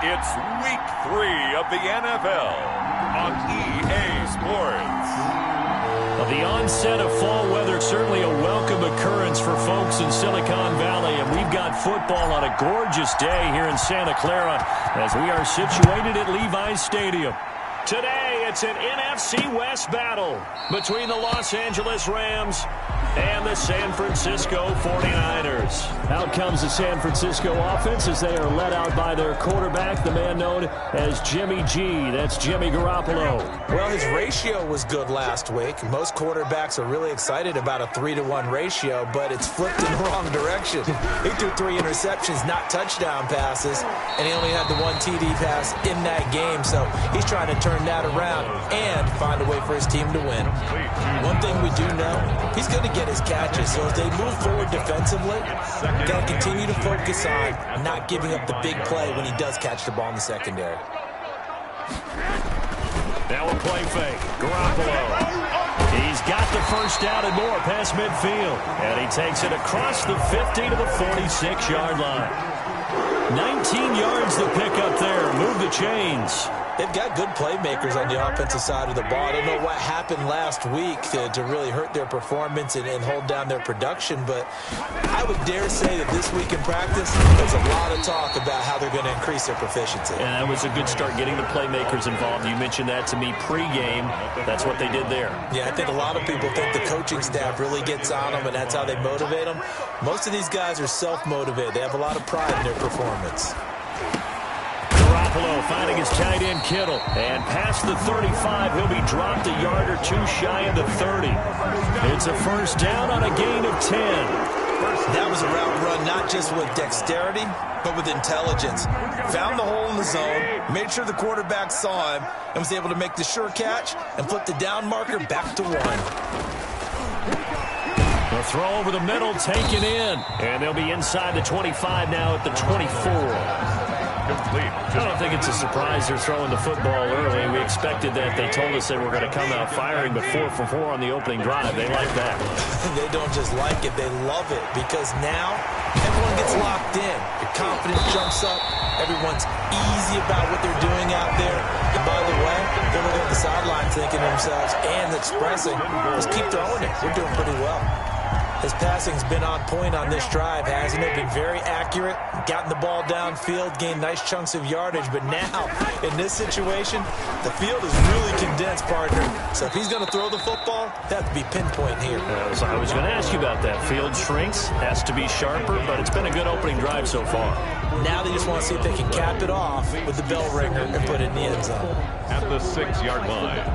It's Week 3 of the NFL on EA Sports. Well, the onset of fall weather, certainly a welcome occurrence for folks in Silicon Valley, and we've got football on a gorgeous day here in Santa Clara as we are situated at Levi's Stadium. Today, it's an NFC West battle between the Los Angeles Rams and the San Francisco 49ers. Out comes the San Francisco offense as they are led out by their quarterback, the man known as Jimmy G. That's Jimmy Garoppolo. Well, his ratio was good last week. Most quarterbacks are really excited about a 3-to-1 ratio, but it's flipped in the wrong direction. He threw 3 interceptions, not touchdown passes, and he only had the 1 TD pass in that game, so he's trying to turn that around and find a way for his team to win. One thing we do know, he's going to get his catches, so as they move forward defensively, got to continue to focus on not giving up the big play when he does catch the ball in the secondary. Now a play fake. Garoppolo. He's got the first down and more past midfield, and he takes it across the 50 to the 46-yard line. 19 yards to pick up there. Move the chains. They've got good playmakers on the offensive side of the ball. I don't know what happened last week to really hurt their performance and hold down their production, but I would dare say that this week in practice, there's a lot of talk about how they're going to increase their proficiency. And that was a good start, getting the playmakers involved. You mentioned that to me pregame. That's what they did there. Yeah, I think a lot of people think the coaching staff really gets on them, and that's how they motivate them. Most of these guys are self-motivated. They have a lot of pride in their performance. Garoppolo finding his tight end Kittle, and past the 35, he'll be dropped a yard or two shy of the 30. It's a first down on a gain of 10. That was a route run not just with dexterity, but with intelligence. Found the hole in the zone, made sure the quarterback saw him, and was able to make the sure catch and flip the down marker back to 1. The throw over the middle, taken in, and they'll be inside the 25 now at the 24. I don't think it's a surprise they're throwing the football early. We expected that. They told us they were going to come out firing, but 4 for 4 on the opening drive. They like that. They don't just like it, they love it, because now everyone gets locked in. Your confidence jumps up. Everyone's easy about what they're doing out there. And by the way, they're looking at the sideline thinking to themselves and expressing, let's keep throwing it. We're doing pretty well. His passing's been on point on this drive, hasn't it? Been very accurate, gotten the ball downfield, gained nice chunks of yardage. But now, in this situation, the field is really condensed, partner. So if he's going to throw the football, that has to be pinpoint here. I was going to ask you about that. Field shrinks, has to be sharper, but it's been a good opening drive so far. Now they just want to see if they can cap it off with the bell ringer and put it in the end zone. At the 6-yard line.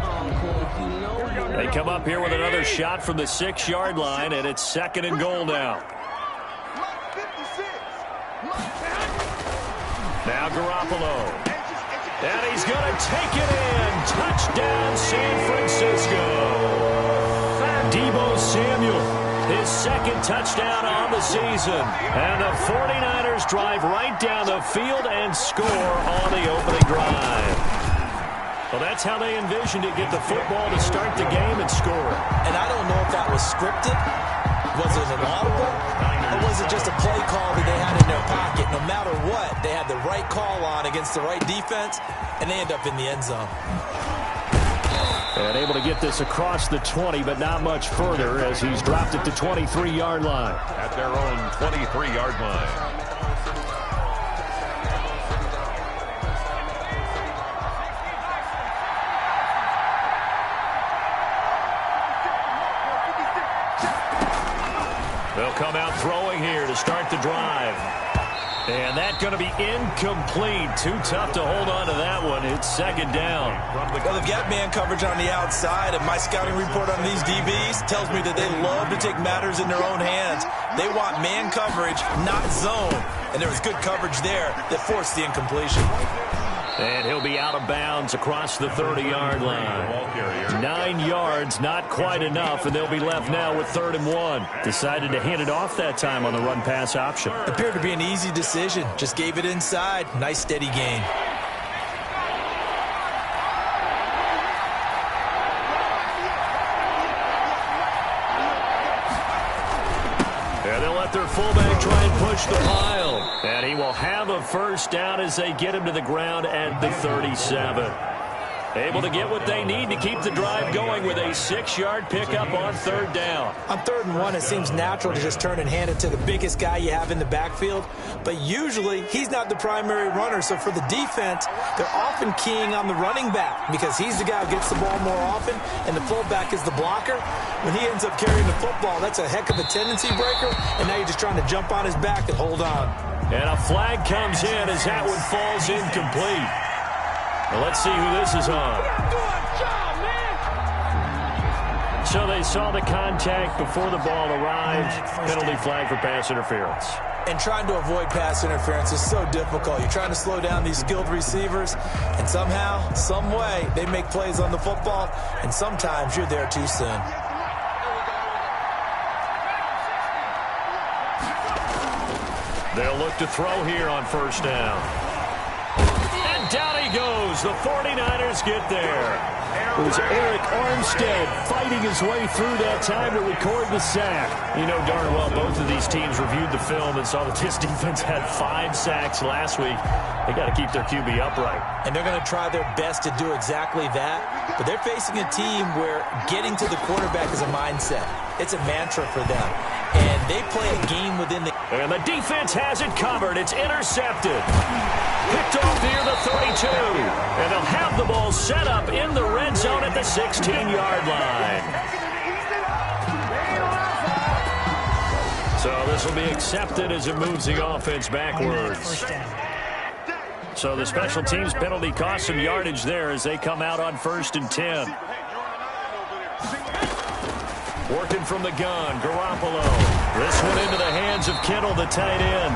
They come up here with another shot from the 6-yard line, and it's 2nd and goal now. Now Garoppolo. And he's going to take it in. Touchdown, San Francisco. Deebo Samuel, his 2nd touchdown on the season. And the 49ers drive right down the field and score on the opening drive. Well, that's how they envisioned it, get the football to start the game and score. And I don't know if that was scripted. Was it an audible? Or was it just a play call that they had in their pocket? No matter what, they had the right call on against the right defense, and they end up in the end zone. And able to get this across the 20, but not much further as he's dropped it to 23-yard line. At their own 23-yard line. They'll come out throwing here to start the drive. And that's going to be incomplete. Too tough to hold on to that one. It's 2nd down. Well, they've got man coverage on the outside, and my scouting report on these DBs tells me that they love to take matters in their own hands. They want man coverage, not zone. And there was good coverage there that forced the incompletion. And he'll be out of bounds across the 30-yard line. 9 yards, not quite enough, and they'll be left now with 3rd and 1. Decided to hand it off that time on the run-pass option. Appeared to be an easy decision. Just gave it inside. Nice, steady gain. Yeah, they'll let their fullback try and push the pile. And he will have a first down as they get him to the ground at the 37. Able to get what they need to keep the drive going with a 6-yard pickup on third down. On 3rd and 1, it seems natural to just turn and hand it to the biggest guy you have in the backfield. But usually, he's not the primary runner. So for the defense, they're often keying on the running back because he's the guy who gets the ball more often, and the fullback is the blocker. When he ends up carrying the football, that's a heck of a tendency breaker, and now you're just trying to jump on his back and hold on. And a flag comes in as that one falls incomplete. Well, let's see who this is on. So they saw the contact before the ball arrived. Penalty flag for pass interference. And trying to avoid pass interference is so difficult. You're trying to slow down these skilled receivers, and somehow, some way, they make plays on the football, and sometimes you're there too soon. They'll look to throw here on first down. And down he goes. The 49ers get there. It was Eric Armstead fighting his way through that time to record the sack. You know darn well both of these teams reviewed the film and saw that this defense had 5 sacks last week. They got to keep their QB upright. And they're going to try their best to do exactly that. But they're facing a team where getting to the quarterback is a mindset. It's a mantra for them. And they play a game within the... And the defense has it covered. It's intercepted. Picked off near the 32. And they'll have the ball set up in the red zone at the 16-yard line. So this will be accepted as it moves the offense backwards. So the special teams penalty cost some yardage there as they come out on 1st and 10. Working from the gun, Garoppolo. This one into the hands of Kittle, the tight end.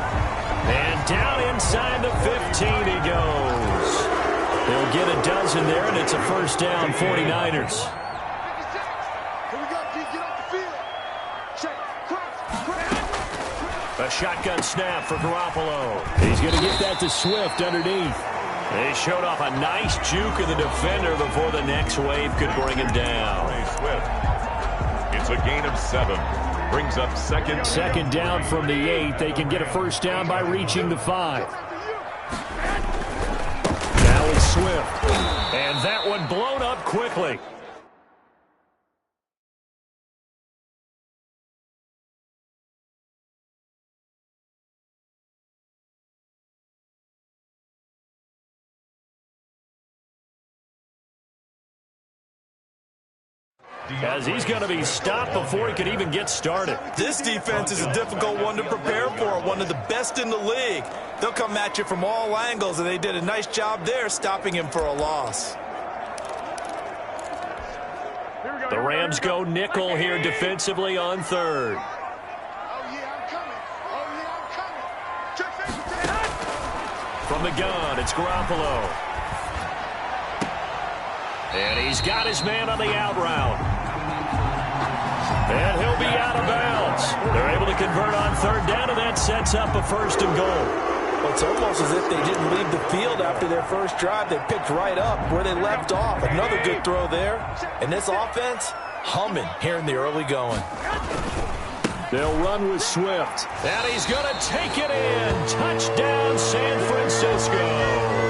And down inside the 15 he goes. They'll get a dozen there, and it's a first down, 49ers. A shotgun snap for Garoppolo. He's going to get that to Swift underneath. They showed off a nice juke of the defender before the next wave could bring him down. Swift. It's a gain of 7. Brings up second down from the 8. They can get a first down by reaching the 5. Now it's Swift. And that one blown up quickly. As he's going to be stopped before he could even get started. This defense is a difficult one to prepare for, one of the best in the league. They'll come at you from all angles, and they did a nice job there stopping him for a loss. The Rams go nickel here defensively on 3rd. From the gun, it's Garoppolo. And he's got his man on the out route. And he'll be out of bounds. They're able to convert on 3rd down, and that sets up a 1st and goal. Well, it's almost as if they didn't leave the field after their first drive. They picked right up where they left off. Another good throw there. And this offense, humming here in the early going. They'll run with Swift. And he's going to take it in. Touchdown, San Francisco.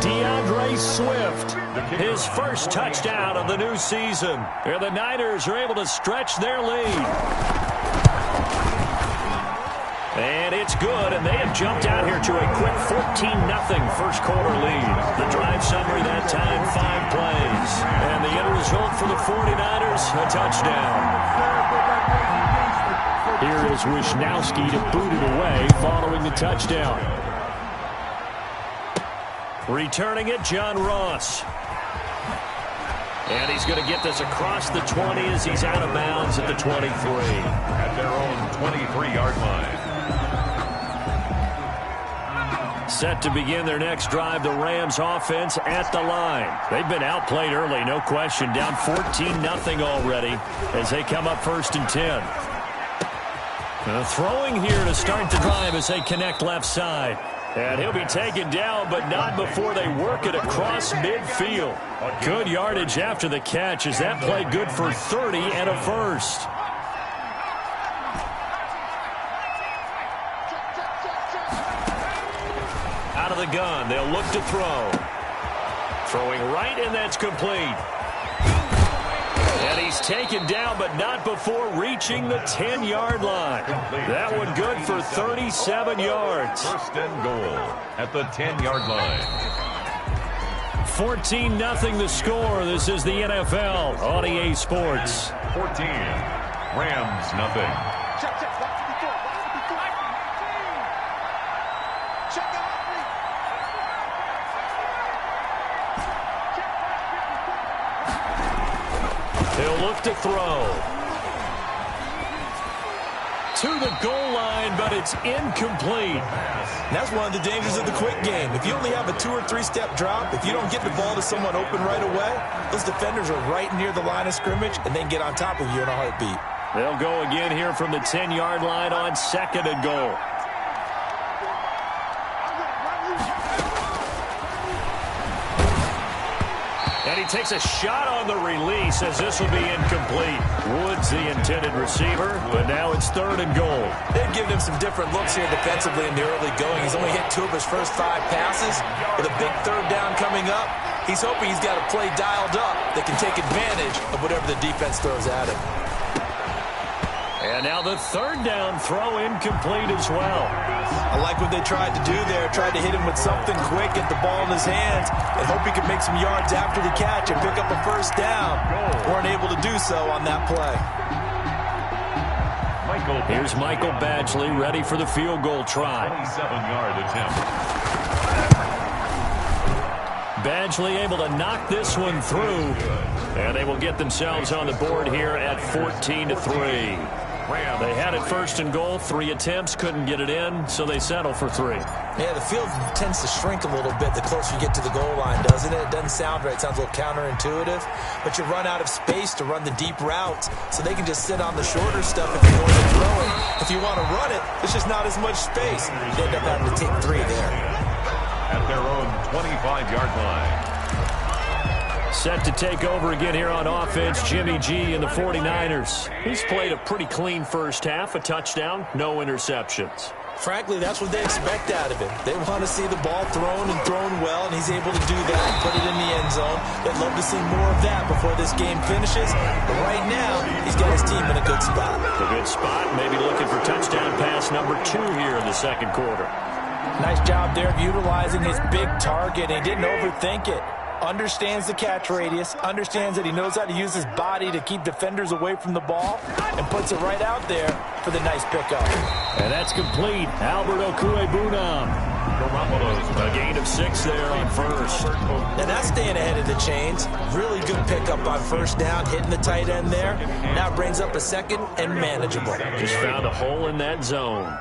DeAndre Swift, his first touchdown of the new season. And the Niners are able to stretch their lead. And it's good, and they have jumped out here to a quick 14-0 first quarter lead. The drive summary that time, 5 plays. And the end result for the 49ers, a touchdown. Here is Wisnowski to boot it away following the touchdown. Returning it, John Ross. And he's going to get this across the 20 as he's out of bounds at the 23. At their own 23-yard line. Set to begin their next drive, the Rams offense at the line. They've been outplayed early, no question. Down 14-0 already as they come up 1st and 10. Throwing here to start the drive as they connect left side. And he'll be taken down, but not before they work it across midfield. Good yardage after the catch as that play good for 30 and a first. out of the gun. They'll look to throw. Throwing right, and that's complete. And he's taken down, but not before reaching the 10-yard line. That one good for 37 yards. First and goal at the 10-yard line. 14-0 the score. This is the NFL on EA Sports. 14. Rams, nothing. They'll look to throw. To the goal line, but it's incomplete. And that's one of the dangers of the quick game. If you only have a 2- or 3-step drop, if you don't get the ball to someone open right away, those defenders are right near the line of scrimmage and then get on top of you in a heartbeat. They'll go again here from the 10-yard line on 2nd and goal. And he takes a shot on the release as this will be incomplete. Woods the intended receiver, but now it's 3rd and goal. They've given him some different looks here defensively in the early going. He's only hit 2 of his first 5 passes. With a big 3rd down coming up, he's hoping he's got a play dialed up that can take advantage of whatever the defense throws at him. And now the 3rd down throw incomplete as well. I like what they tried to do there. Tried to hit him with something quick, get the ball in his hands, and hope he could make some yards after the catch and pick up a 1st down. Weren't able to do so on that play. Here's Michael Badgley ready for the field goal try. 27-yard attempt. Badgley able to knock this one through, and they will get themselves on the board here at 14-3. They had it 1st and goal, 3 attempts, couldn't get it in, so they settle for 3. Yeah, the field tends to shrink a little bit the closer you get to the goal line, doesn't it? It doesn't sound right. It sounds a little counterintuitive, but you run out of space to run the deep routes, so they can just sit on the shorter stuff if you want to throw it. If you want to run it, there's just not as much space. You end up having to take 3 there. At their own 25-yard line. Set to take over again here on offense, Jimmy G and the 49ers. He's played a pretty clean first half, a touchdown, no interceptions. Frankly, that's what they expect out of him. They want to see the ball thrown and thrown well, and he's able to do that and put it in the end zone. They'd love to see more of that before this game finishes. But right now, he's got his team in a good spot. A good spot, maybe looking for touchdown pass number 2 here in the 2nd quarter. Nice job there of utilizing his big target. He didn't overthink it. Understands the catch radius, understands that he knows how to use his body to keep defenders away from the ball, and puts it right out there for the nice pickup. And that's complete. Albert Okwuegbunam. A gain of 6 there on 1st. And that's staying ahead of the chains. Really good pickup on 1st down, hitting the tight end there. Now brings up a 2nd and manageable. Just found a hole in that zone.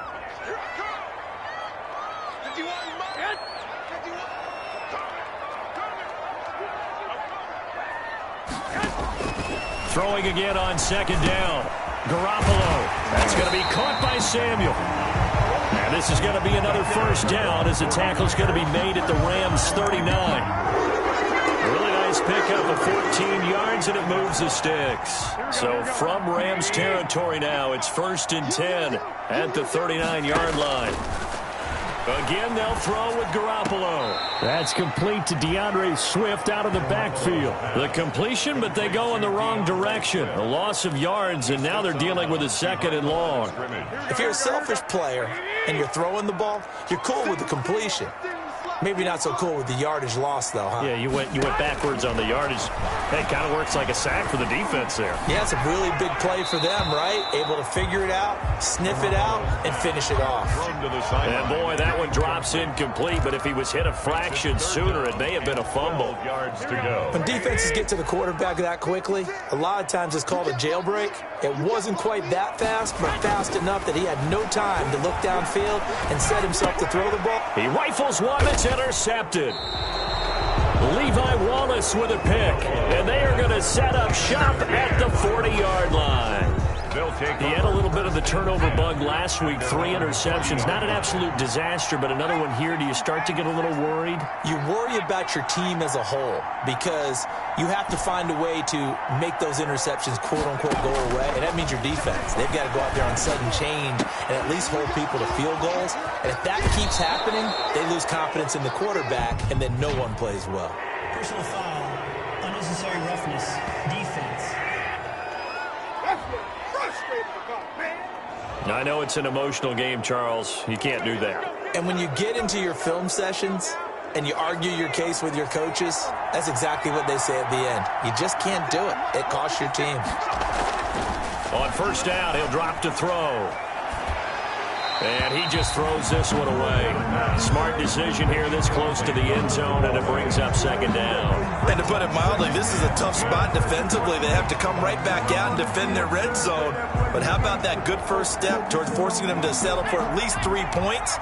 Throwing again on 2nd down. Garoppolo. That's going to be caught by Samuel. And this is going to be another 1st down as the tackle's going to be made at the Rams' 39. Really nice pickup of 14 yards, and it moves the sticks. So from Rams territory now, it's 1st and 10 at the 39-yard line. Again, they'll throw with Garoppolo. That's complete to DeAndre Swift out of the backfield. The completion, but they go in the wrong direction. A loss of yards, and now they're dealing with a 2nd and long. If you're a selfish player and you're throwing the ball, you're cool with the completion. Maybe not so cool with the yardage loss, though, huh? Yeah, you went backwards on the yardage. That kind of works like a sack for the defense there. Yeah, it's a really big play for them, right? Able to figure it out, sniff it out, and finish it off. And boy, that one drops incomplete, but if he was hit a fraction sooner, it may have been a fumble. Yards to go. When defenses get to the quarterback that quickly, a lot of times it's called a jailbreak. It wasn't quite that fast, but fast enough that he had no time to look downfield and set himself to throw the ball. He rifles one that's intercepted. Levi Wallace with a pick, and they are going to set up shop at the 40-yard line. They'll take He had a little bit of the turnover bug last week, 3 interceptions. Not an absolute disaster, but another one here. Do you start to get a little worried? You worry about your team as a whole because you have to find a way to make those interceptions, quote-unquote, go away, and that means your defense. They've got to go out there on sudden change and at least hold people to field goals. And if that keeps happening, they lose confidence in the quarterback, and then no one plays well. Personal foul, unnecessary roughness, defense. I know it's an emotional game, Charles. You can't do that. And when you get into your film sessions and you argue your case with your coaches, that's exactly what they say at the end. You just can't do it. It costs your team. On first down, he'll drop to throw. And he just throws this one away. Smart decision here this close to the end zone, and it brings up second down. And to put it mildly, this is a tough spot defensively. They have to come right back out and defend their red zone. But how about that good first step towards forcing them to settle for at least 3 points?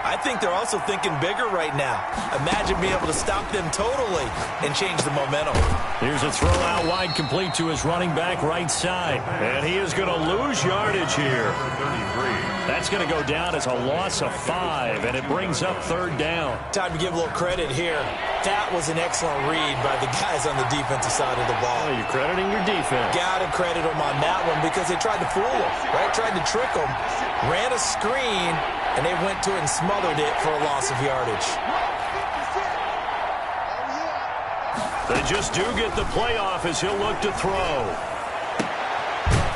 I think they're also thinking bigger right now. Imagine being able to stop them totally and change the momentum. Here's a throw out wide, complete to his running back right side. And he is going to lose yardage here. That's going to go down as a loss of 5, and it brings up third down. Time to give a little credit here. That was an excellent read by the guys on the defensive side of the ball. Oh, you're crediting your defense. Got to credit them on that one because they tried to fool them, right? Tried to trick them, ran a screen, and they went to it and smothered it for a loss of yardage. They just do get the playoff as he'll look to throw.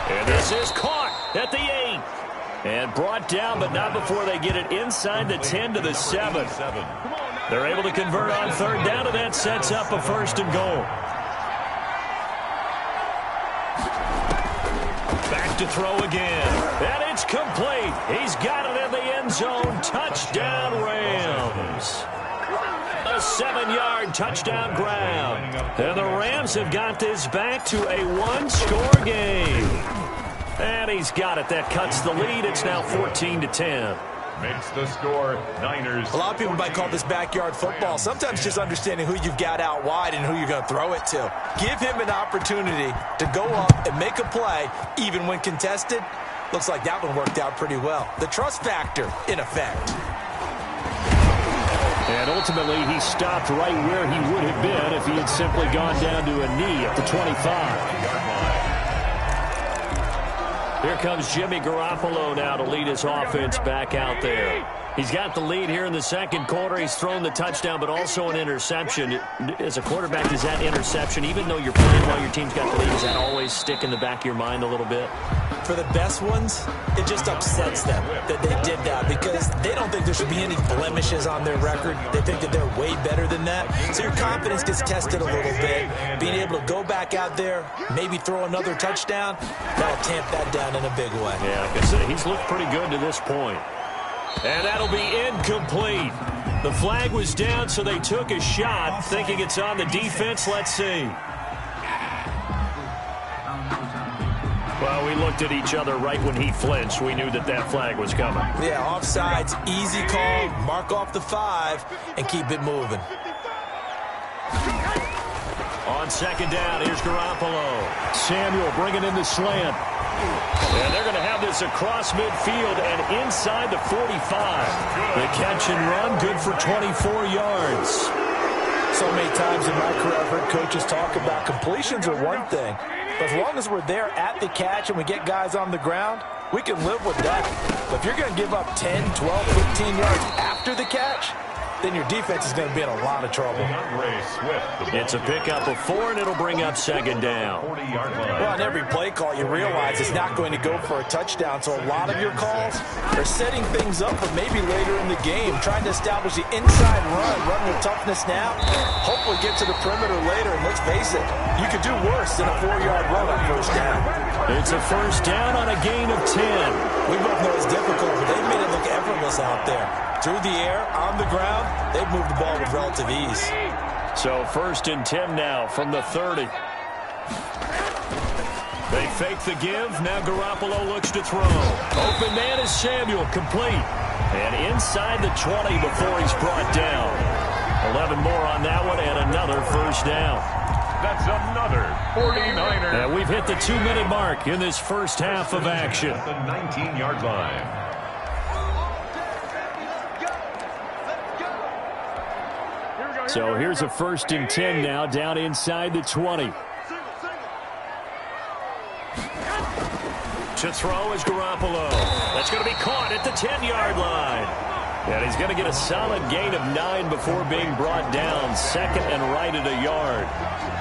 And this is caught at the 8. And brought down, but not before they get it inside the 10 to the 7. They're able to convert on third down, and that sets up a first and goal. Back to throw again. And it's complete. He's got it in the end zone. Touchdown, Rams. A 7-yard touchdown grab. And the Rams have got this back to a 1-score game. And he's got it. That cuts the lead. It's now 14-10. Makes the score Niners. A lot of people might call this backyard football. Sometimes just understanding who you've got out wide and who you're going to throw it to. Give him an opportunity to go up and make a play, even when contested. Looks like that one worked out pretty well. The trust factor, in effect. And ultimately, he stopped right where he would have been if he had simply gone down to a knee at the 25. Here comes Jimmy Garoppolo now to lead his offense back out there. He's got the lead here in the second quarter. He's thrown the touchdown, but also an interception. As a quarterback, does that interception, even though you're playing while your team's got the lead, does that always stick in the back of your mind a little bit? For the best ones, it just upsets them that they did that because they don't think there should be any blemishes on their record. They think that they're way better than that. So your confidence gets tested a little bit. Being able to go back out there, maybe throw another touchdown, that'll tamp that down in a big way. Yeah, like I said, he's looked pretty good to this point. And that'll be incomplete. The flag was down, so they took a shot, thinking it's on the defense. Let's see. Well, we looked at each other right when he flinched. We knew that that flag was coming. Yeah, offsides, easy call, mark off the 5, and keep it moving. On second down, here's Garoppolo. Samuel bringing in the slant. And they're going to have this across midfield and inside the 45. The catch and run, good for 24 yards. So many times in my career, I've heard coaches talk about completions are one thing. But as long as we're there at the catch and we get guys on the ground, we can live with that. But if you're going to give up 10, 12, 15 yards after the catch, then your defense is going to be in a lot of trouble. It's a pickup of 4, and it'll bring up second down. Well, on every play call, you realize it's not going to go for a touchdown. So a lot of your calls are setting things up for maybe later in the game, trying to establish the inside run with toughness now, hopefully get to the perimeter later. And let's face it, you could do worse than a 4-yard run on first down. It's a first down on a gain of 10. We both know it's difficult, but they've made it look effortless out there. Through the air, on the ground, they've moved the ball with relative ease. So first and 10 now from the 30. They fake the give. Now Garoppolo looks to throw. Open man is Samuel, complete. And inside the 20 before he's brought down. 11 more on that one and another first down. That's another 49er. And we've hit the 2-minute mark in this first half of action. At the 19-yard line. So here's a 1st and 10 now, down inside the 20. To throw is Garoppolo. That's going to be caught at the 10-yard line. And he's going to get a solid gain of 9 before being brought down. 2nd and right at a yard.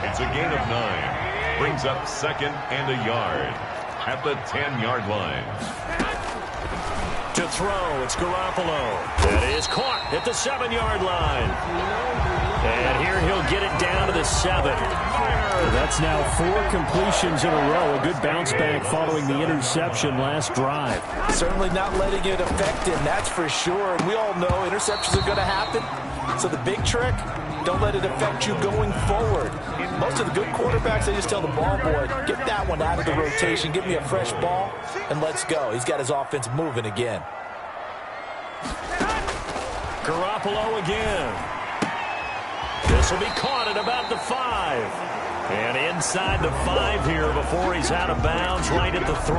It's a gain of 9. Brings up 2nd and a yard at the 10-yard line. To throw, it's Garoppolo. That is caught at the 7-yard line. And here he'll get it down to the 7. That's now 4 completions in a row. A good bounce back following the interception last drive. Certainly not letting it affect him, that's for sure. And we all know interceptions are going to happen. So the big trick, don't let it affect you going forward. Most of the good quarterbacks, they just tell the ball boy, get that one out of the rotation, give me a fresh ball, and let's go. He's got his offense moving again. Garoppolo again. This will be caught at about the 5. And inside the 5 here before he's out of bounds right at the 3.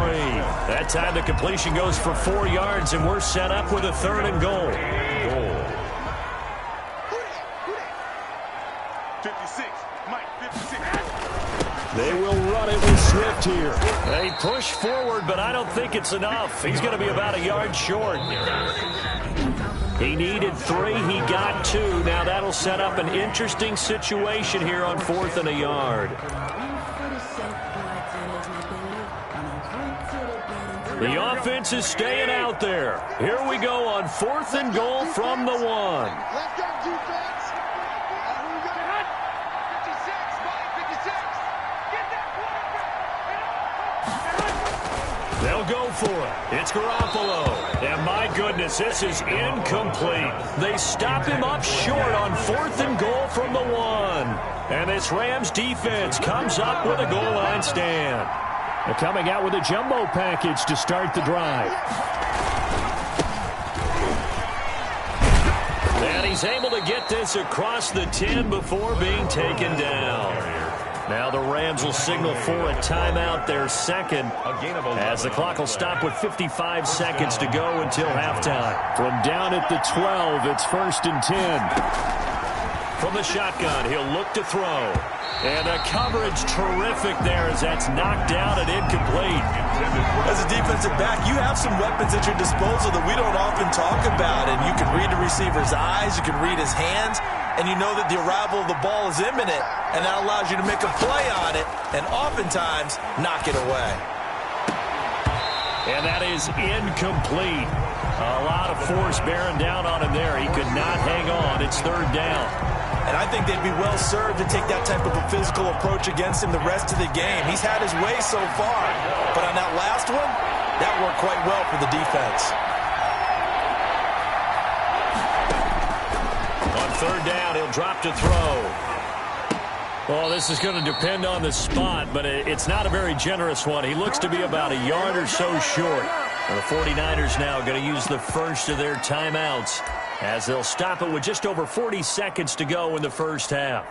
That time the completion goes for 4 yards, and we're set up with a 3rd and goal. 56, Mike, 56. They will run it with Swift here. They push forward, but I don't think it's enough. He's going to be about a yard short. He needed 3. He got 2. Now that'll set up an interesting situation here on 4th and a yard. The offense is staying out there. Here we go on 4th and goal from the 1. Let's go, defense. Here we go. 56, Mike, 56. Get that quarterback. They'll go for it. It's Garoppolo. And my goodness, this is incomplete. They stop him up short on 4th and goal from the 1. And this Rams defense comes up with a goal line stand. They're coming out with a jumbo package to start the drive. And he's able to get this across the 10 before being taken down. Now the Rams will signal for a timeout, their 2nd, as the clock will stop with 55 seconds to go until halftime. From down at the 12, it's 1st and 10. From the shotgun, he'll look to throw. And the coverage terrific there as that's knocked down and incomplete. As a defensive back, you have some weapons at your disposal that we don't often talk about. And you can read the receiver's eyes, you can read his hands, and you know that the arrival of the ball is imminent, and that allows you to make a play on it and oftentimes knock it away. And that is incomplete. A lot of force bearing down on him there. He could not hang on. It's 3rd down. And I think they'd be well served to take that type of a physical approach against him the rest of the game. He's had his way so far, but on that last one, that worked quite well for the defense. On 3rd down, he'll drop to throw. Well, this is going to depend on the spot, but it's not a very generous one. He looks to be about a yard or so short. And the 49ers now going to use the first of their timeouts as they'll stop it with just over 40 seconds to go in the first half.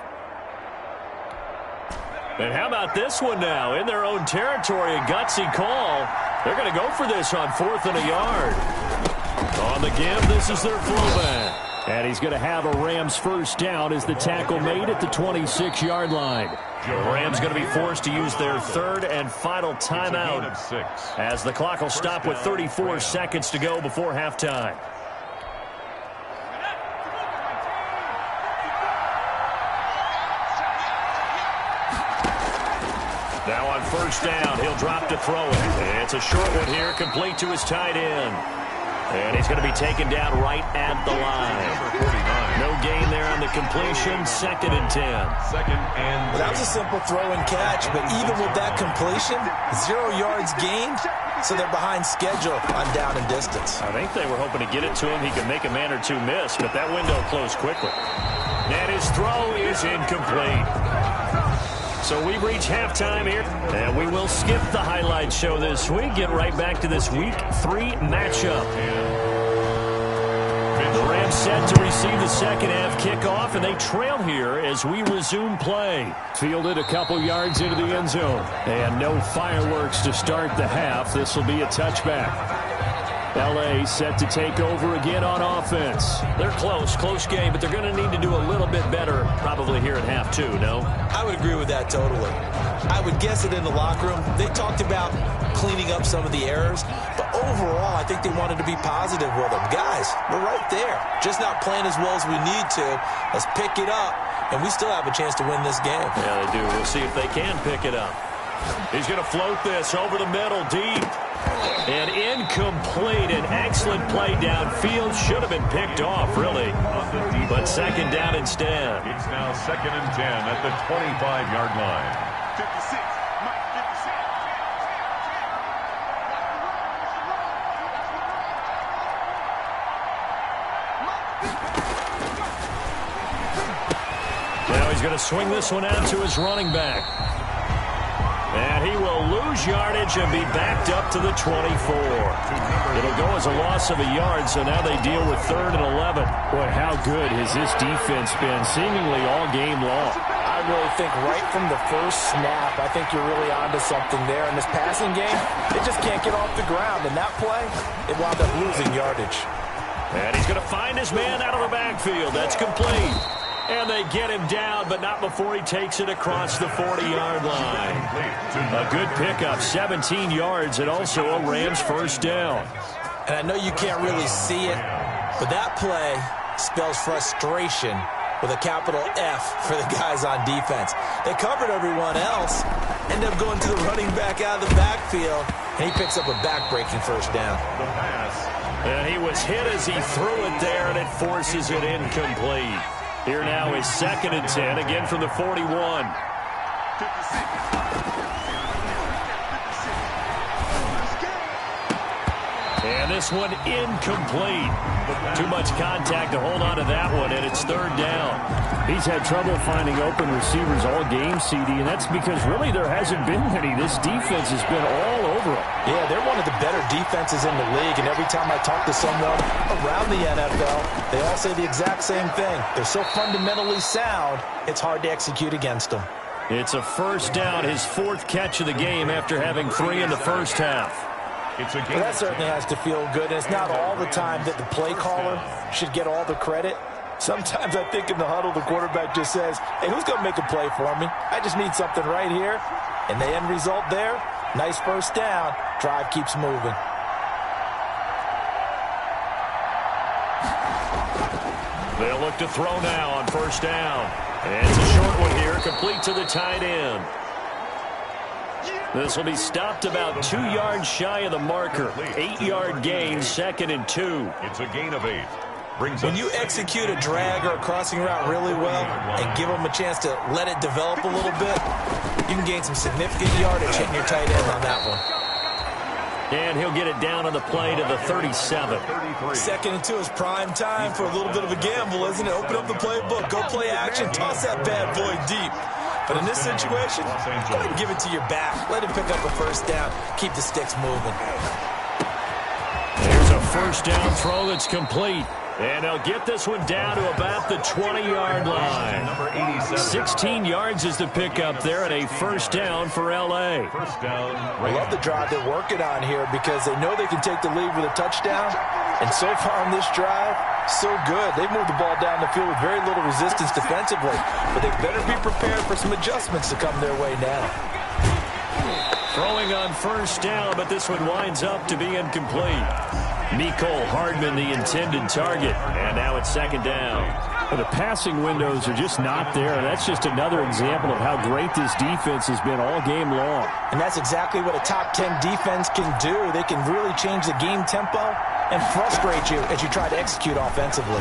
And how about this one now? In their own territory, a gutsy call. They're going to go for this on 4th and a yard. On the give, this is their fullback. And he's going to have a Rams first down as the tackle made at the 26-yard line. The Rams going to be forced to use their 3rd and final timeout as the clock will stop with 34 seconds to go before halftime. Now on 1st down, he'll drop to throw it. It's a short one here, complete to his tight end. And he's going to be taken down right at the line. No gain there on the completion. 2nd and 10. Well, that was a simple throw and catch, but even with that completion, 0 yards gained, so they're behind schedule on down and distance. I think they were hoping to get it to him. He could make a man or two miss, but that window closed quickly. And his throw is incomplete. So we've reached halftime here, and we will skip the highlight show this week. Get right back to this Week 3 matchup. The Rams set to receive the second half kickoff, and they trail here as we resume play. Fielded a couple yards into the end zone. And no fireworks to start the half. This will be a touchback. L.A. set to take over again on offense. They're close game, but they're going to need to do a little bit better probably here at half two, no? I would agree with that totally. I would guess it in the locker room. They talked about cleaning up some of the errors, but overall, I think they wanted to be positive with them. Guys, we're right there. Just not playing as well as we need to. Let's pick it up, and we still have a chance to win this game. Yeah, they do. We'll see if they can pick it up. He's going to float this over the middle, deep. And incomplete. An excellent play downfield. Should have been picked off, really. But second down instead. It's now 2nd and 10 at the 25-yard line. 56. Mike, 56. Now he's going to swing this one out to his running back. And he will lose yardage and be backed up to the 24. It'll go as a loss of a yard, so now they deal with 3rd and 11. Boy, how good has this defense been seemingly all game long? I really think right from the first snap, I think you're really onto something there. In this passing game, they just can't get off the ground. In that play, it wound up losing yardage. And he's going to find his man out of the backfield. That's complete. And they get him down, but not before he takes it across the 40-yard line. A good pickup, 17 yards, and also a Rams first down. And I know you can't really see it, but that play spells frustration with a capital F for the guys on defense. They covered everyone else, end up going to the running back out of the backfield, and he picks up a back-breaking first down. The pass. And he was hit as he threw it there, and it forces it incomplete. Here now is 2nd and 10, again from the 41. 56. And this one incomplete. Too much contact to hold on to that one, and it's 3rd down. He's had trouble finding open receivers all game, CD, and that's because really there hasn't been any. This defense has been all over him. Yeah, they're one of the better defenses in the league, and every time I talk to someone around the NFL, they all say the exact same thing. They're so fundamentally sound, it's hard to execute against them. It's a first down, his 4th catch of the game after having 3 in the first half. It's a Well, game. that certainly has to feel good, and it's not all the time that the play caller should get all the credit. Sometimes I think in the huddle, the quarterback just says, hey, who's going to make a play for me? I just need something right here. And the end result there, nice first down. Drive keeps moving. They'll look to throw now on first down. And it's a short one here, complete to the tight end. This will be stopped about 2 yards shy of the marker. 8-yard gain, 2nd and 2. It's a gain of 8. When you execute a drag or a crossing route really well and give them a chance to let it develop a little bit, you can gain some significant yardage hitting your tight end on that one. And he'll get it down on the play to the 37. 2nd and 2 is prime time for a little bit of a gamble, isn't it? Open up the playbook, go play action, toss that bad boy deep. But in this situation, go ahead and give it to your back. Let him pick up a first down. Keep the sticks moving. There's a first down throw that's complete. And they'll get this one down to about the 20-yard line. Number 87. 16 yards is the pickup there at a first down for L.A. First down. I love the drive they're working on here because they know they can take the lead with a touchdown. And so far on this drive, so good. They've moved the ball down the field with very little resistance defensively. But they better be prepared for some adjustments to come their way now. Throwing on first down, but this one winds up to be incomplete. Mecole Hardman, the intended target. And now it's 2nd down. Well, the passing windows are just not there. That's just another example of how great this defense has been all game long. And that's exactly what a top 10 defense can do. They can really change the game tempo and frustrate you as you try to execute offensively.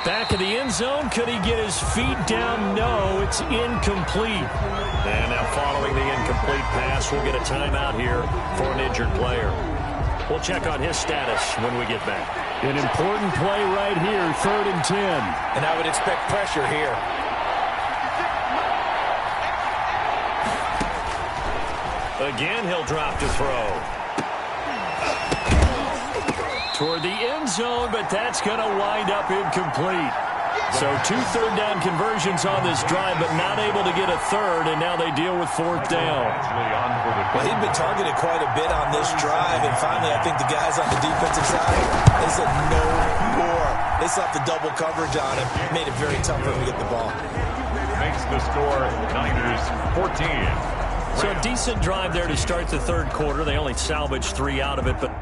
Back of the end zone. Could he get his feet down? No, it's incomplete. And now following the incomplete pass, we'll get a timeout here for an injured player. We'll check on his status when we get back. An important play right here, 3rd and 10. And I would expect pressure here. Again, he'll drop to throw. toward the end zone, but that's going to wind up incomplete. So 2 third-down conversions on this drive, but not able to get a third, and now they deal with 4th down. Well, he'd been targeted quite a bit on this drive, and finally I think the guys on the defensive side, they said no more. They slapped the double coverage on him, made it very tough for him to get the ball. Makes the score Niners 14. So a decent drive there to start the third quarter. They only salvaged 3 out of it, but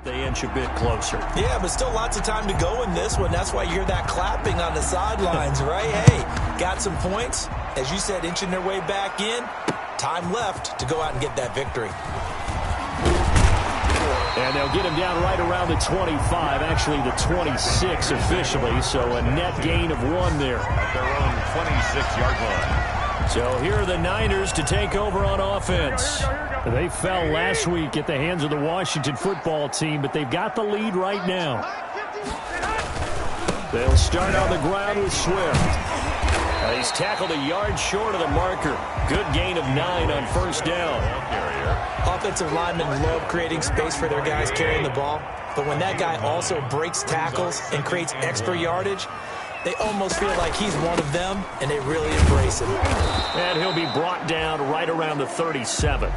they inch a bit closer. Yeah, but still lots of time to go in this one. That's why you hear that clapping on the sidelines, right? Hey, got some points. As you said, inching their way back in. Time left to go out and get that victory. And they'll get him down right around the 25, actually the 26 officially, so a net gain of 1 there. At their own 26-yard line. So here are the Niners to take over on offense. They fell last week at the hands of the Washington football team, but they've got the lead right now. They'll start on the ground with Swift. He's tackled a yard short of the marker. Good gain of 9 on first down. Offensive linemen love creating space for their guys carrying the ball, but when that guy also breaks tackles and creates extra yardage, they almost feel like he's one of them, and they really embrace him. And he'll be brought down right around the 37.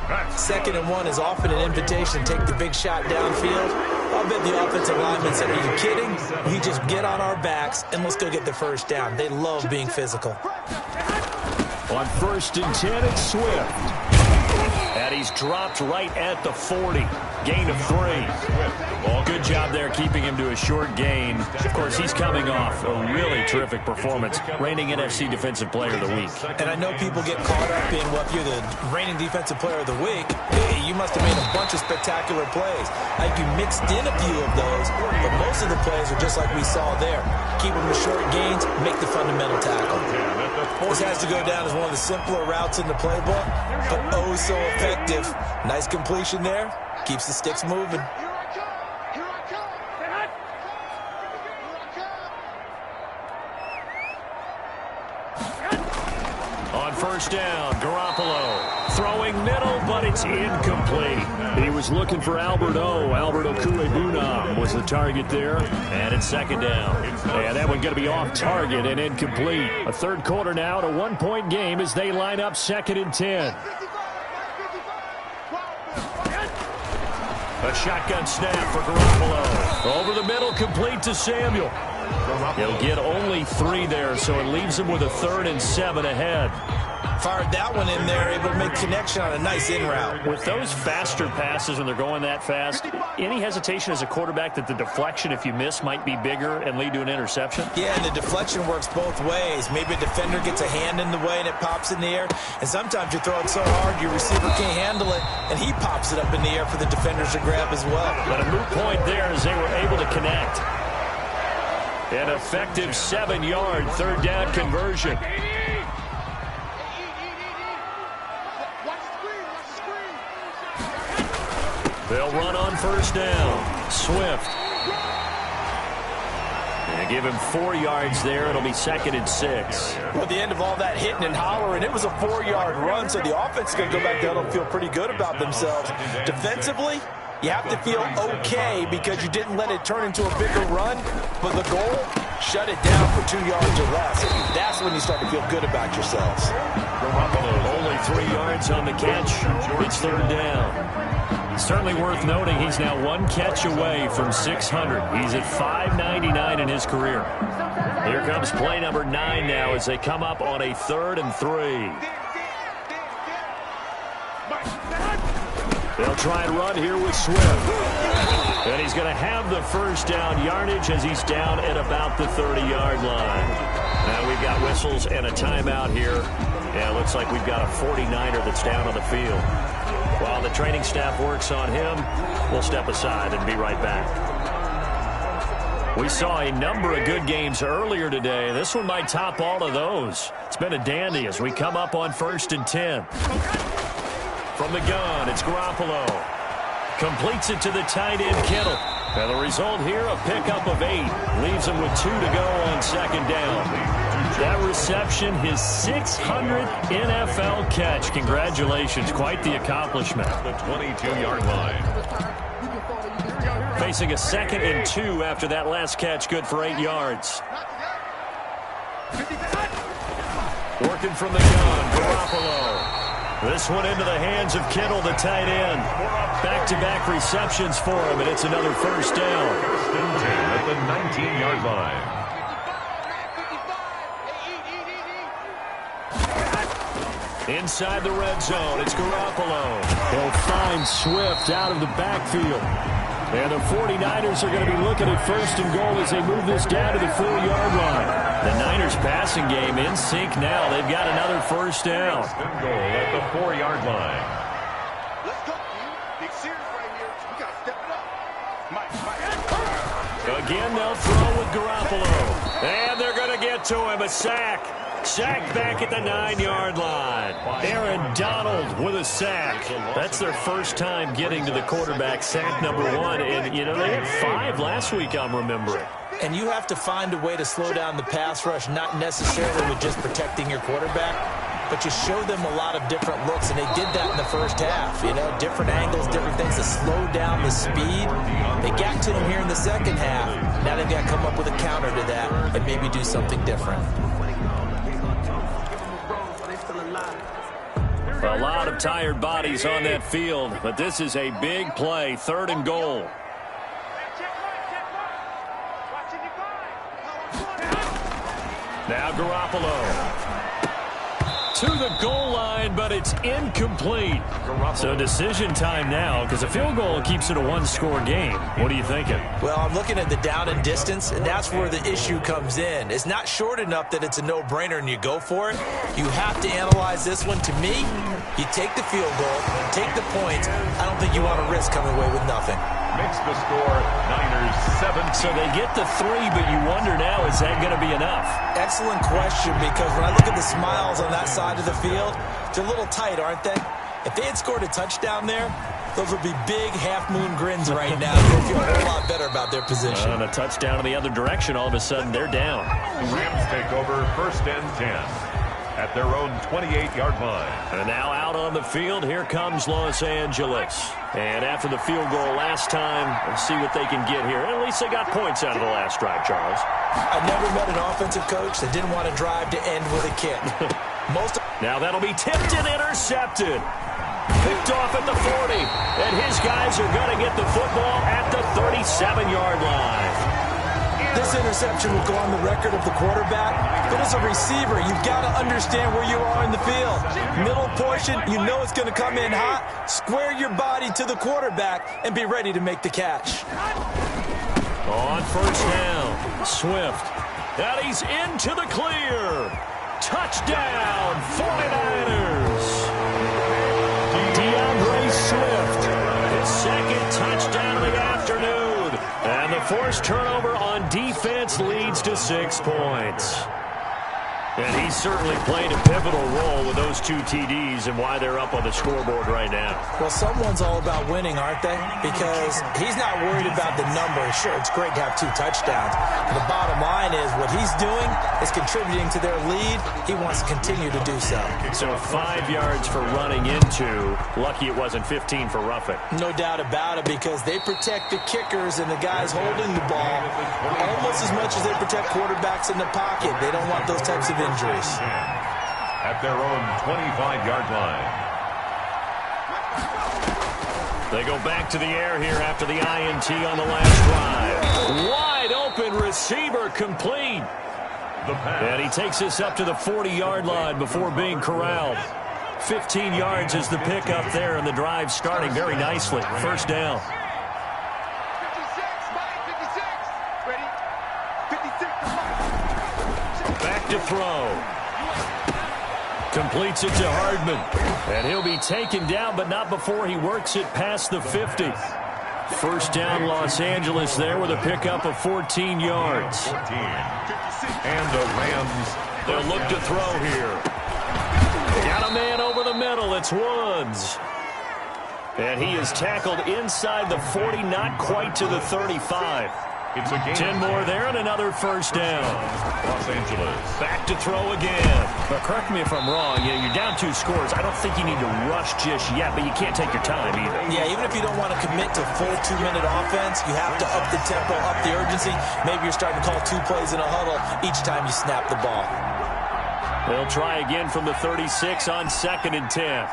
2nd and 1 is often an invitation to take the big shot downfield. I'll bet the offensive lineman said, are you kidding? We just get on our backs and let's go get the first down. They love being physical. On 1st and 10, it's Swift. And he's dropped right at the 40. Gain of 3. Well, good job there keeping him to a short gain. Of course, he's coming off a really terrific performance, reigning NFC Defensive Player of the Week. And I know people get caught up in, well, if you're the reigning Defensive Player of the Week, you must have made a bunch of spectacular plays. Like you mixed in a few of those, but most of the plays are just like we saw there. Keep them to short gains, make the fundamental tackle. This has to go down as one of the simpler routes in the playbook, but oh so effective. Nice completion there. Keeps the sticks moving. On first down, Garoppolo throwing middle, but it's incomplete. He was looking for Albert Okuebunam was the target there, and it's 2nd down. And that one going to be off target and incomplete. A third quarter now, and a 1-point game as they line up 2nd and 10. A shotgun snap for Garoppolo. Over the middle, complete to Samuel. He'll get only 3 there, so it leaves him with a 3rd and 7 ahead. Fired that one in there, able to make connection on a nice in route. With those faster passes when they're going that fast, any hesitation as a quarterback that the deflection, if you miss, might be bigger and lead to an interception? Yeah, and the deflection works both ways. Maybe a defender gets a hand in the way and it pops in the air, and sometimes you throw it so hard your receiver can't handle it, and he pops it up in the air for the defenders to grab as well. But a moot point there as they were able to connect. An effective 7-yard third down conversion. They'll run on first down. Swift. And give him 4 yards there. It'll be 2nd and 6. Well, at the end of all that hitting and hollering, it was a 4-yard run, so the offense is going to go back down and feel pretty good about themselves. Defensively, you have to feel okay because you didn't let it turn into a bigger run, but the goal, shut it down for 2 yards or less. That's when you start to feel good about yourselves. Only 3 yards on the catch. It's 3rd down. Certainly worth noting he's now 1 catch away from 600. He's at 599 in his career. Here comes play number 9 now as they come up on a 3rd and 3. They'll try and run here with Swift. And he's going to have the first down yardage as he's down at about the 30-yard line. Now we've got whistles and a timeout here. Yeah, it looks like we've got a 49er that's down on the field. While the training staff works on him, we'll step aside and be right back. We saw a number of good games earlier today. This one might top all of those. It's been a dandy as we come up on 1st and 10. From the gun, it's Garoppolo. Completes it to the tight end, Kittle. And the result here, a pickup of 8. Leaves him with 2 to go on 2nd down. That reception, his 600th NFL catch. Congratulations. Quite the accomplishment. The 22-yard line. Facing a 2nd and 2 after that last catch. Good for 8 yards. Working from the gun, Garoppolo. This one into the hands of Kittle, the tight end. Back-to-back receptions for him, and it's another first down. 1st and 10 at the 19-yard line. Inside the red zone, it's Garoppolo. He'll find Swift out of the backfield. And the 49ers are going to be looking at 1st and goal as they move this down to the 4-yard line. The Niners passing game in sync now. They've got another first down. 1st and goal at the 4-yard line. Let's go, team. Big series right here. We got to step it up. Mike. Again, they'll throw with Garoppolo. And they're going to get to him. A sack. Sack back at the 9-yard line. Aaron Donald with a sack. That's their first time getting to the quarterback, sack number 1. And, you know, they had 5 last week, I'm remembering. And you have to find a way to slow down the pass rush, not necessarily with just protecting your quarterback, but you show them a lot of different looks, and they did that in the first half. You know, different angles, different things to slow down the speed. They got to him here in the second half. Now they've got to come up with a counter to that and maybe do something different. A lot of tired bodies on that field, but this is a big play, 3rd and goal. Now Garoppolo. To the goal line, but it's incomplete. So decision time now, because a field goal keeps it a 1-score game. What are you thinking? Well, I'm looking at the down and distance, and that's where the issue comes in. It's not short enough that it's a no-brainer and you go for it. You have to analyze this one. To me, you take the field goal, take the points. I don't think you want to risk coming away with nothing. Makes the score Niners 7. So they get the 3, but you wonder now, is that going to be enough? Excellent question, because when I look at the smiles on that side of the field, they're a little tight, aren't they? If they had scored a touchdown there, those would be big half-moon grins right now. They feel a whole lot better about their position. And a touchdown in the other direction, all of a sudden they're down. The Rams take over 1st and 10 at their own 28-yard line. And now out on the field, here comes Los Angeles. And after the field goal last time, let's see what they can get here. At least they got points out of the last drive, Charles. I never met an offensive coach that didn't want to drive to end with a kick. Now that'll be tipped and intercepted. Picked off at the 40. And his guys are going to get the football at the 37-yard line. This interception will go on the record of the quarterback, but as a receiver, you've got to understand where you are in the field. Middle portion, you know it's going to come in hot. Square your body to the quarterback and be ready to make the catch. On first down, Swift. And he's into the clear. Touchdown, 49ers. DeAndre Swift, his 2nd touchdown of the afternoon. And the forced turnover on defense leads to 6 points. And he's certainly played a pivotal role with those 2 TDs and why they're up on the scoreboard right now. Well, someone's all about winning, aren't they? Because he's not worried about the number. Sure, it's great to have 2 touchdowns. The bottom line is what he's doing is contributing to their lead. He wants to continue to do so. So 5 yards for running into. Lucky it wasn't 15 for roughing. No doubt about it, because they protect the kickers and the guys holding the ball almost as much as they protect quarterbacks in the pocket. They don't want those types of injuries. At their own 25-yard line. They go back to the air here after the INT on the last drive. Wide open receiver complete. And he takes us up to the 40-yard line before being corralled. 15 yards is the pickup there, and the drive starting very nicely. First down. 56, Mike, 56. Ready? 56. Back to throw. Completes it to Hardman. And he'll be taken down, but not before he works it past the 50. First down, Los Angeles there with a pickup of 14 yards. 14. And the Rams. They'll look to throw here. Got a man over the middle. It's Woods. And he is tackled inside the 40, not quite to the 35. It's a game. 10 more there and another first down. Los Angeles. Back to throw again. But correct me if I'm wrong. You're down 2 scores. I don't think you need to rush just yet, but you can't take your time either. Yeah, even if you don't want to commit to full 2-minute offense, you have to up the tempo, up the urgency. Maybe you're starting to call 2 plays in a huddle each time you snap the ball. They'll try again from the 36 on 2nd and 10.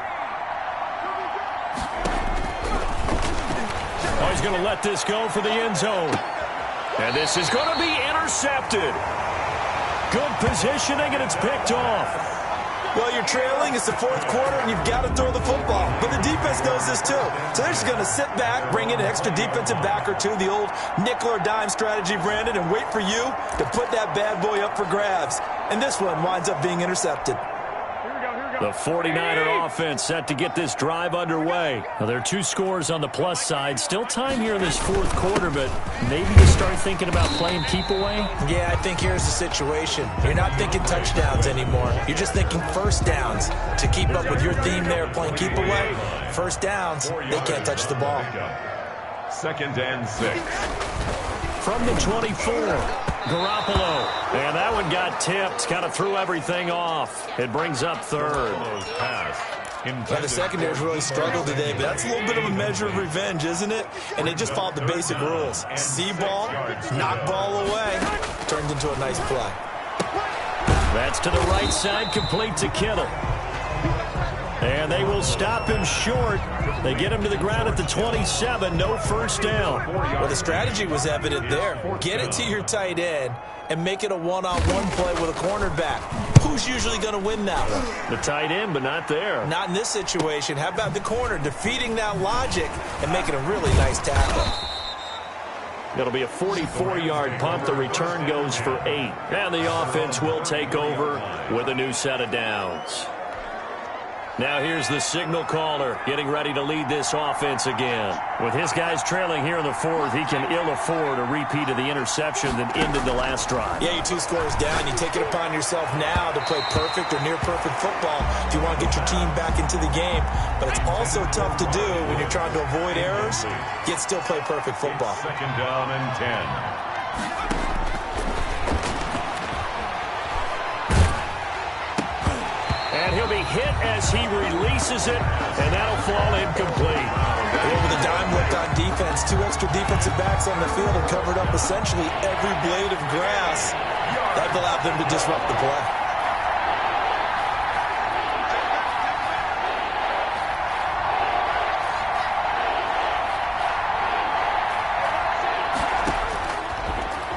Oh, he's going to let this go for the end zone. And this is going to be intercepted. Good positioning, and it's picked off. Well, you're trailing. It's the 4th quarter, and you've got to throw the football. But the defense knows this, too. So they're just going to sit back, bring in an extra defensive back or 2, the old nickel or dime strategy, Brandon, and wait for you to put that bad boy up for grabs. And this one winds up being intercepted. The 49er offense set to get this drive underway. Now, there are 2 scores on the plus side. Still time here in this 4th quarter, but maybe you start thinking about playing keep away? Yeah, I think here's the situation. You're not thinking touchdowns anymore. You're just thinking first downs. To keep up with your theme there, playing keep away, first downs, they can't touch the ball. 2nd and 6. From the 24, Garoppolo. And that one got tipped, kind of threw everything off. It brings up 3rd. Yeah, the secondary's really struggled today, but that's a little bit of a measure of revenge, isn't it? And they just followed the basic rules. See ball, knock ball away. Turned into a nice play. That's to the right side, complete to Kittle. And they will stop him short. They get him to the ground at the 27. No first down. Well, the strategy was evident there. Get it to your tight end and make it a one-on-one play with a cornerback. Who's usually going to win that one? The tight end, but not there. Not in this situation. How about the corner defeating that logic and making a really nice tackle? It'll be a 44-yard pump. The return goes for 8. And the offense will take over with a new set of downs. Now here's the signal caller getting ready to lead this offense again. With his guys trailing here in the 4th, he can ill afford a repeat of the interception that ended the last drive. Yeah, you're 2 scores down. You take it upon yourself now to play perfect or near-perfect football if you want to get your team back into the game. But it's also tough to do when you're trying to avoid errors, yet still play perfect football. 2nd down and 10. And he'll be hit as he releases it, and that'll fall incomplete. Well, with a dime look on defense, 2 extra defensive backs on the field and covered up essentially every blade of grass. That allowed them to disrupt the play.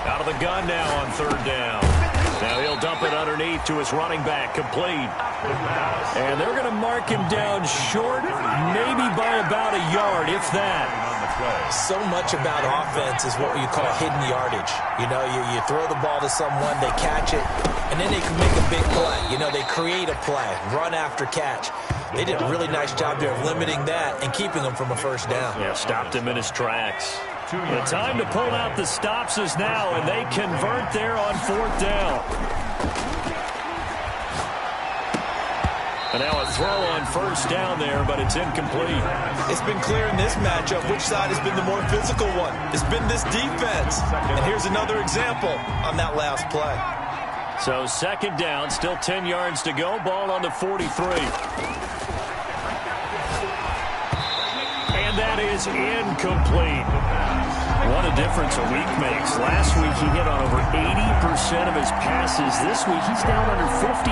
Out of the gun now on 3rd down. Now he'll dump it underneath to his running back, complete. And they're going to mark him down short, maybe by about a yard, if that. So much about offense is what you call hidden yardage. You know, you throw the ball to someone, they catch it, and then they can make a big play. You know, they create a play, run after catch. They did a really nice job there of limiting that and keeping him from a first down. Yeah, stopped him in his tracks. The time to pull out the stops is now, and they convert there on 4th down. And now a throw on first down there, but it's incomplete. It's been clear in this matchup which side has been the more physical one. It's been this defense. And here's another example on that last play. So second down, still 10 yards to go. Ball on the 43. And that is incomplete. What a difference a week makes. Last week he hit on over 80% of his passes. This week he's down under 50%.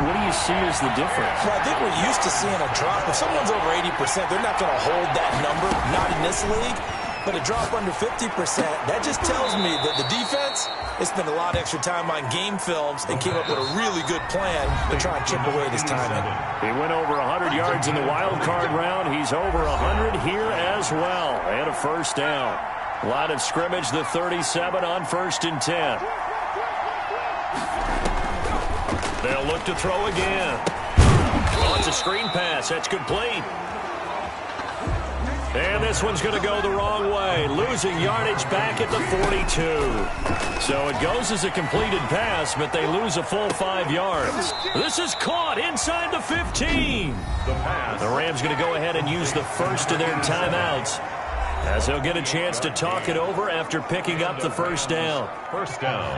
What do you see as the difference? Well, I think we're used to seeing a drop. If someone's over 80%, they're not going to hold that number, not in this league. But a drop under 50%, that just tells me that the defense has spent a lot of extra time on game films and came up with a really good plan to try and chip away at his timing. He went over 100 yards in the wild card round. He's over 100 here as well. And a first down. Line of scrimmage, the 37 on 1st and 10. They'll look to throw again. Oh, it's a screen pass. That's complete. And this one's going to go the wrong way. Losing yardage back at the 42. So it goes as a completed pass, but they lose a full 5 yards. This is caught inside the 15. The Rams going to go ahead and use the first of their timeouts, as they'll get a chance to talk it over after picking up the first down. First down.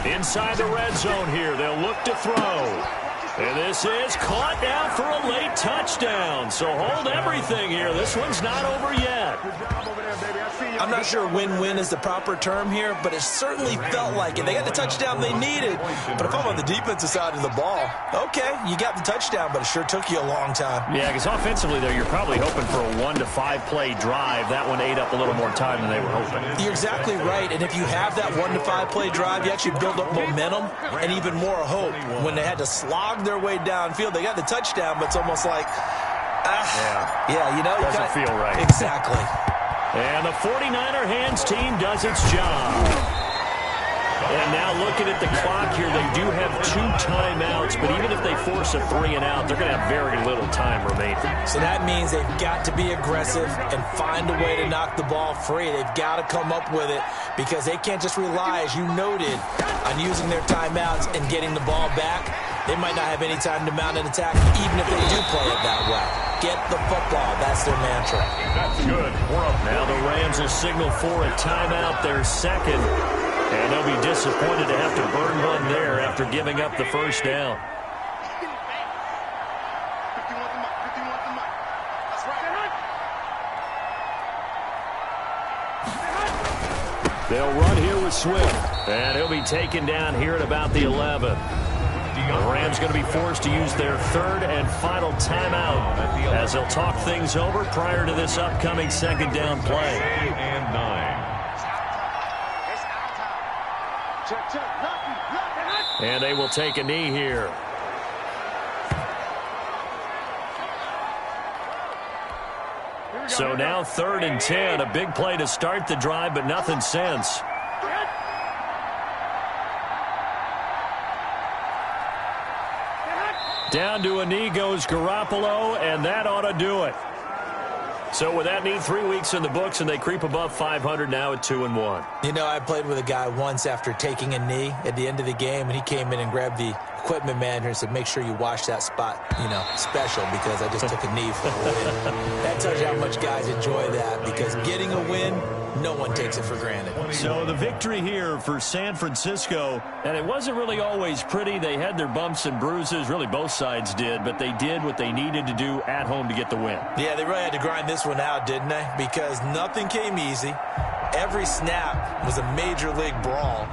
Inside the red zone here, they'll look to throw. And this is caught now for a late touchdown. So hold everything here. This one's not over yet. I'm not sure win-win is the proper term here, but it certainly felt like it. They got the touchdown they needed. But if I'm on the defensive side of the ball, okay, you got the touchdown, but it sure took you a long time. Yeah, because offensively there, you're probably hoping for a 1 to 5 play drive. That one ate up a little more time than they were hoping. You're exactly right. And if you have that 1 to 5 play drive, you actually build up momentum and even more hope. When they had to slog their way downfield, they got the touchdown, but it's almost like, yeah, you know, doesn't feel right. Exactly. And the 49er hands team does its job. And now looking at the clock here, they do have 2 timeouts, but even if they force a 3 and out, they're going to have very little time remaining. So that means they've got to be aggressive and find a way to knock the ball free. They've got to come up with it because they can't just rely, as you noted, on using their timeouts and getting the ball back. They might not have any time to mount an attack, even if they do play it that way. Get the football. That's their mantra. That's good. Now the Rams will signal for a timeout, their second. And they'll be disappointed to have to burn one there after giving up the first down. They'll run here with Swift. And he'll be taken down here at about the 11. The Rams going to be forced to use their 3rd and final timeout as they'll talk things over prior to this upcoming second down play. 2nd and 9. And they will take a knee here. So now 3rd and 10, a big play to start the drive, but nothing since. Down to a knee goes Garoppolo, and that ought to do it. So with that knee, 3 weeks in the books, and they creep above 500 now at 2-1. You know, I played with a guy once after taking a knee at the end of the game, and he came in and grabbed the equipment manager and said, make sure you wash that spot, you know, special, because I just took a knee for a win. That tells you how much guys enjoy that, because getting a win, no one takes it for granted. So the victory here for San Francisco, and it wasn't really always pretty. They had their bumps and bruises. Really, both sides did, but they did what they needed to do at home to get the win. Yeah, they really had to grind this one out, didn't they? Because nothing came easy. Every snap was a major league brawl.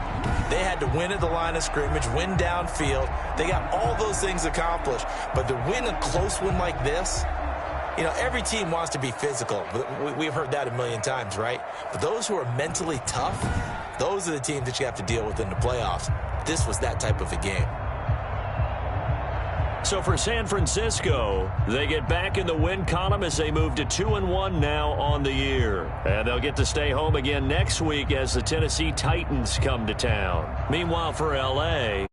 They had to win at the line of scrimmage, win downfield. They got all those things accomplished. But to win a close one like this, you know, every team wants to be physical. We've heard that a million times, right? But those who are mentally tough, those are the teams that you have to deal with in the playoffs. This was that type of a game. So for San Francisco, they get back in the win column as they move to 2-1 now on the year. And they'll get to stay home again next week as the Tennessee Titans come to town. Meanwhile for L.A.,